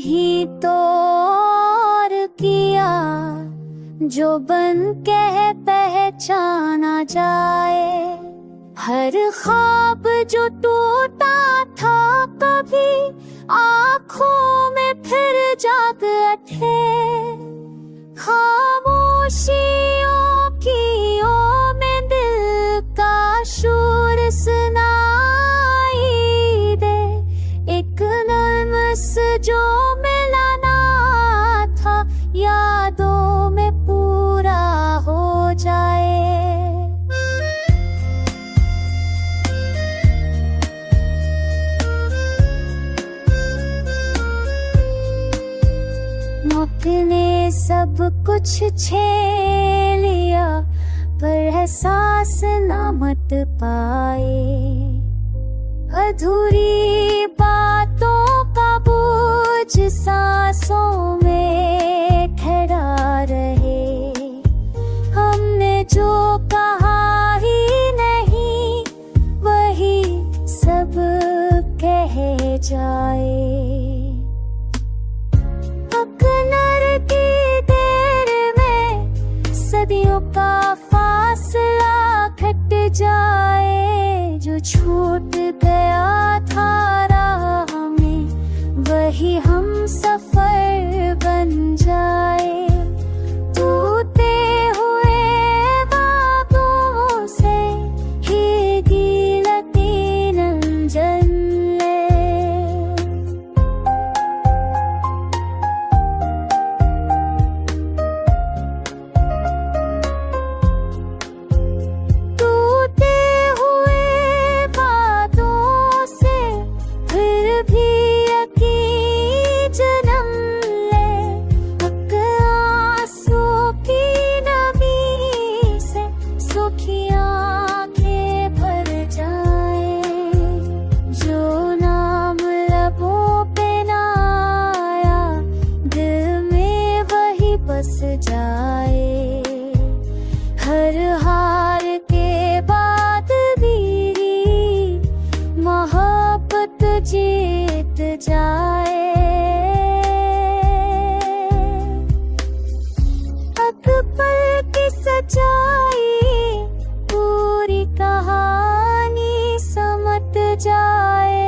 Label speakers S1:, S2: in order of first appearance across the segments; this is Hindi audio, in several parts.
S1: नहीं तो और किया जो बन के पहचाना जाए। हर ख्वाब जो टूटा था कभी आँखों में फिर जाग उठे। खामोशियों की ओर में दिल का शोर सुनाई दे। एक नर्मस जो मिलाना था यादों में पूरा हो जाए। मौत ने सब कुछ छीन लिया पर एहसास ना मत पाए। अधूरी बातों का बोझ सांसों में ठहरा रहे। हमने जो कहा ही नहीं वही सब कह जाए। अकनर की देर में सदियों का फासला घट जाए। जो छूट गया था राह में वही हम सफर बन जाए। टूटे हुए वादों से ही गिलती रंजन ले। टूटे हुए वादों से फिर भी यकीन जन्म ले। हक आंसू की नमी से सूखी आंखें भर जाए। जो नाम लबों पे ना आया दिल में वही बस जाए। हर हार के बाद भी मोहब्बत जीत जाए। एक पल की सच्चाई पूरी कहानी समझ जाए।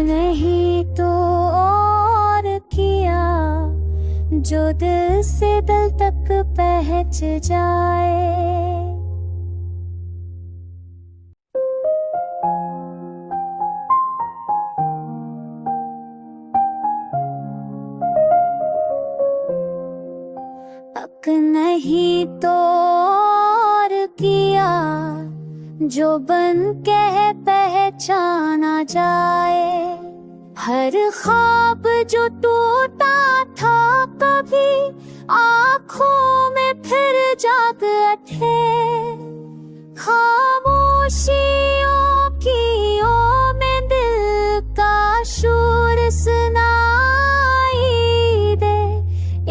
S1: नहीं तो और किया जो दिल से दिल तक पहुंच जाए। हक नहीं तो और किया जो बन के पहचाना जाए। हर ख्वाब जो टूटा था कभी आँखों में फिर जाग उठे। खामोशियों की ओर में दिल का शोर सुनाई दे।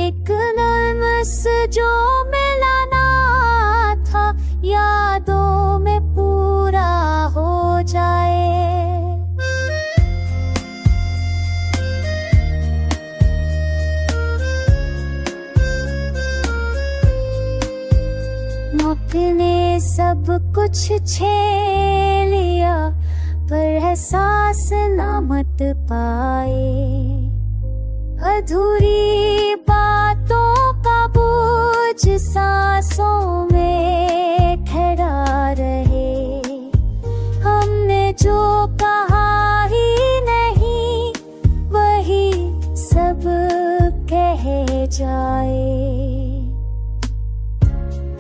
S1: एक नर्मस जो मिलाना था यादों में पूरा हो जाए। मौत ने सब कुछ छीन लिया पर एहसास ना मत पाए। अधूरी बातों का बोझ सांसों में ठहरा रहे। हमने जो कहा ही नहीं वही सब कह जाए।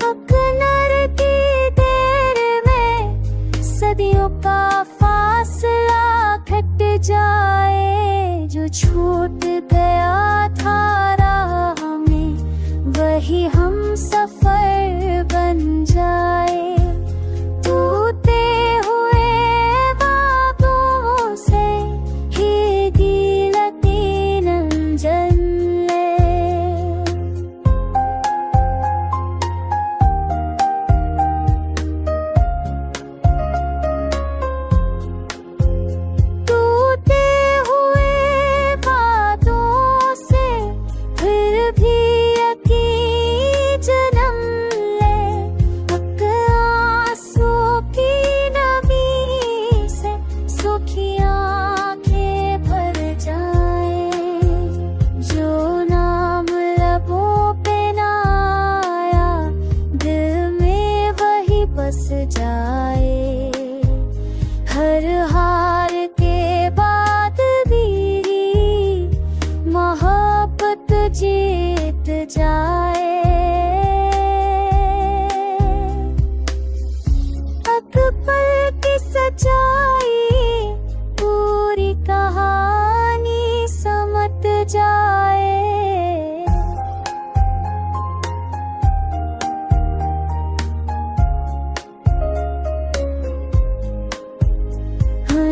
S1: अकनर की देर में सदियों का फासला घट जाए। जो छूट गया था राह में वही हम सफर बन जाए। टूटे हुए वादों से ही गिलती रंजन ले।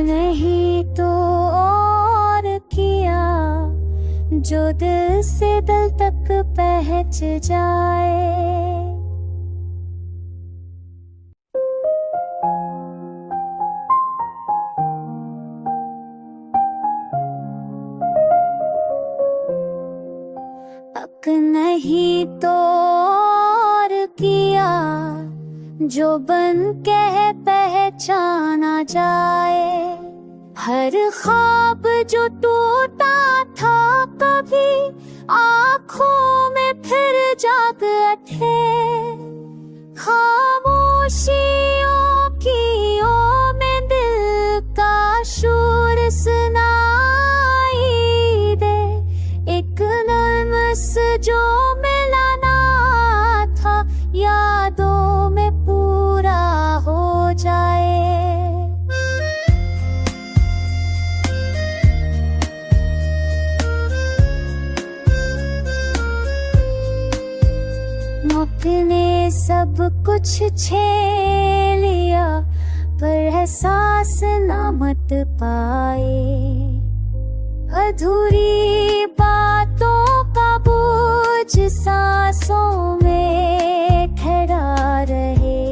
S1: नहीं तो और किया जो दिल से दिल तक पहुंच जाए। हक नहीं तो और किया जो बन के पहचाना जाए। हर ख्वाब जो टूटा था कभी आँखों में फिर जाग उठे। खामोशियों की ओर में दिल का शोर सुनाई दे। एक नर्मस जो मिलाना था यादों में पूरा हो जाए। मौत ने सब कुछ छीन लिया पर एहसास ना मत पाए। अधूरी बातों का बोझ सांसों में ठहरा रहे।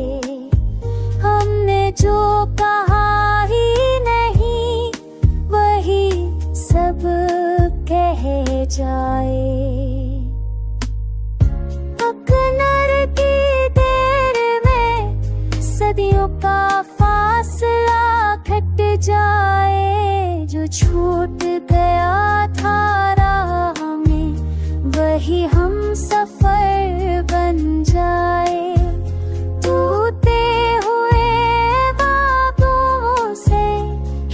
S1: हमने जो कहा ही नहीं वही सब कह जाए। अकनर की देर में सदियों का फासला घट जाए। जो छूट गया था राह में वही हम सफर बन जाए। टूटे हुए बातों से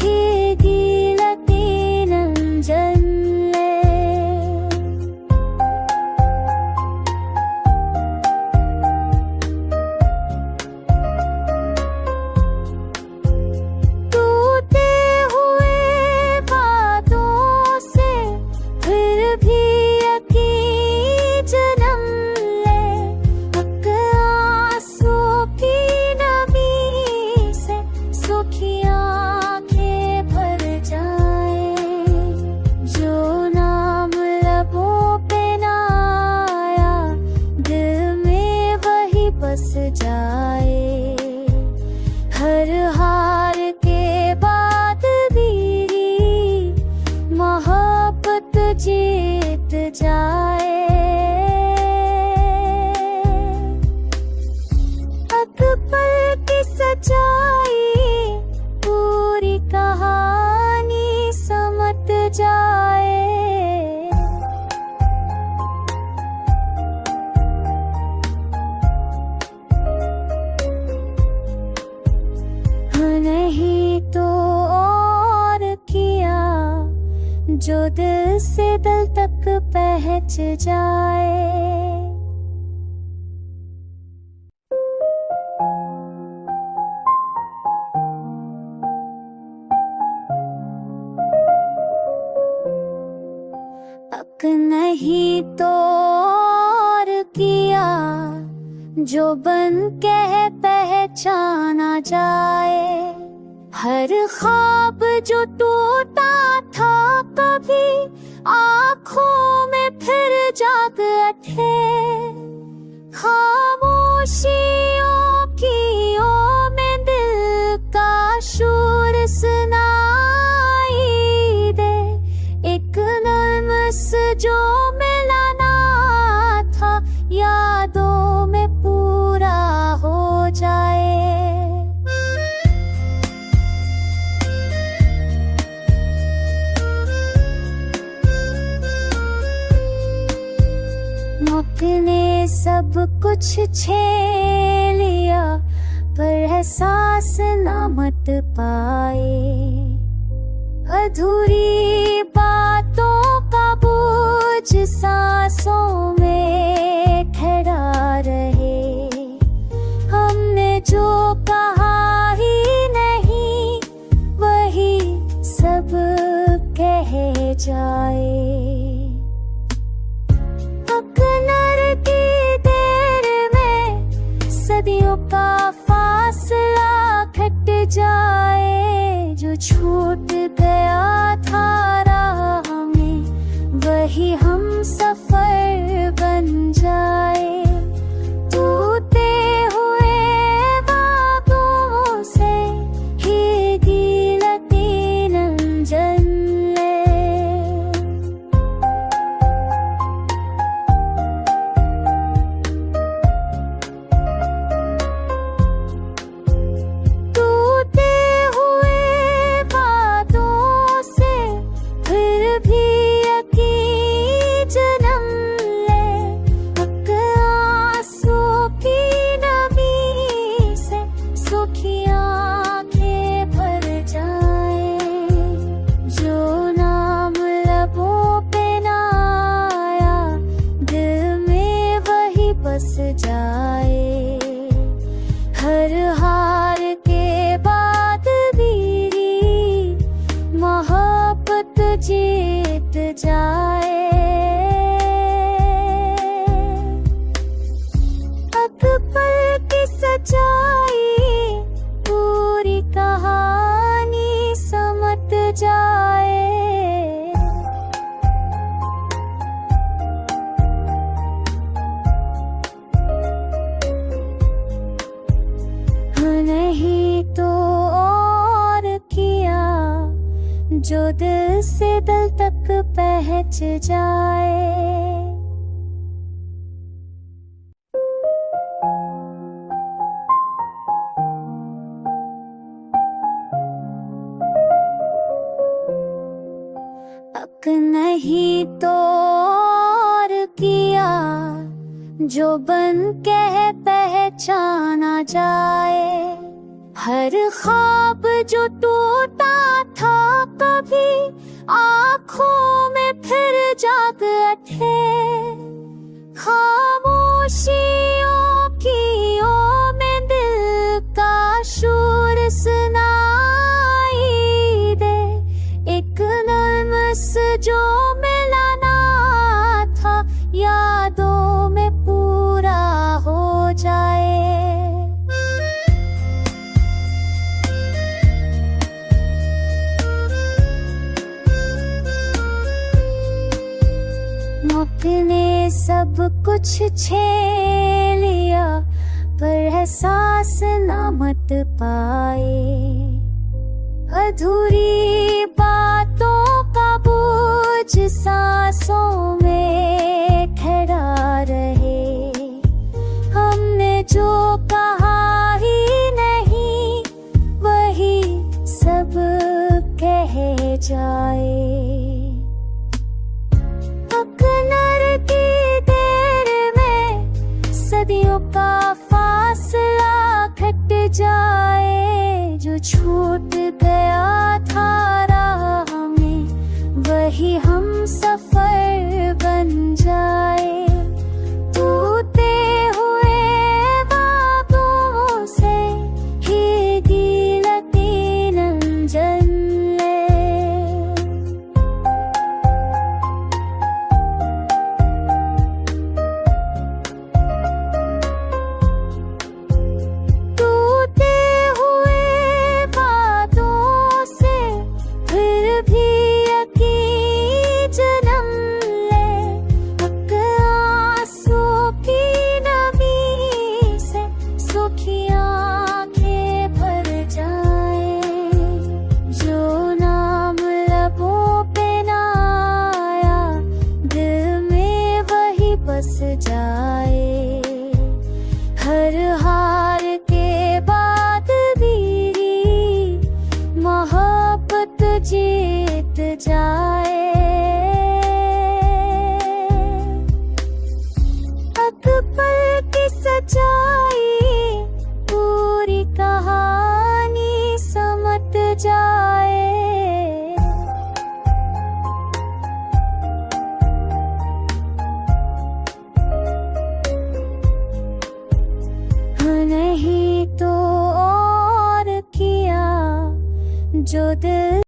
S1: ही गिलतीन जन ले। टूटे हुए बातों से फिर भी यकीन जन्म ले। हक आंसू की नमी से सूखी आंखें भर जाए। जो नाम लबों पे ना आया दिल में वही बस जाए। हर हार के बाद भी मोहब्बत जीत जाए। हक पल की सच्चाई पूरी कहानी समझ जाए। नहीं तो और किया जो दिल से दिल तक पहुंच जाए। हक नहीं तो और किया जो बन के पहचाना जाए। हर ख्वाब जो टूटा था कभी आँखों में फिर जाग उठे। खामोशियों की ओर में दिल का शोर सुनाई दे। एक नर्मस जो मिलाना था यादों में पूरा हो जाए। मौत ने सब कुछ छीन लिया पर एहसास ना मत पाए। अधूरी बातों का बोझ सांसों में ठहरा रहे। हमने जो कहा ही नहीं वही सब कह जाए। अकनर की देर में सदियों का फासला घट जाए। जो छूट गया था राह में, वही हम सफर बन जाए। टूटे हुए वादों से ही गिलती रंजन ले। टूटे हुए वादों से फिर भी यकीन जन्म ले। हक आंसू की नमी से सूखी आंखें भर जाए। जो नाम लबों पे ना आया, दिल में वही बस जाए। हर हार के बाद भी मोहब्बत जीत जाए। हक पल की सच्चाई पूरी कहानी समझ जाए। नहीं तो और किया जो दिल से दिल तक पहुंच जाए। हक नहीं तो और किया जो बन के पहचाना जाए। हर ख्वाब जो टूटा था कभी आँखों में फिर जाग उठे। खामोशियों की ओर में दिल का शोर सुनाई दे। एक नर्मस जो मिलाना था यादों में पूरा हो जाए। मौत ने सब कुछ छीन लिया, पर एहसास ना मत पाए। अधूरी बातों का बोझ सांसों में ठहरा रहे। हमने जो कहा ही नहीं, वही सब कह जाए। अकनर की देर में सदियों का फासला घट जाए। जो छूट गया था राह में, वही हम सफर बन जाए। टूटे हुए वादों से ही गिलती रंजन ले। टूटे हुए वादों से फिर भी यकीन जन्म ले। हक आंसू की नमी से सूखी आंखें भर जाए। जो नाम लबों पे ना आया, दिल में वही बस जाए। हर हार के बाद भी मोहब्बत जीत जाए। हक पल की सच्चाई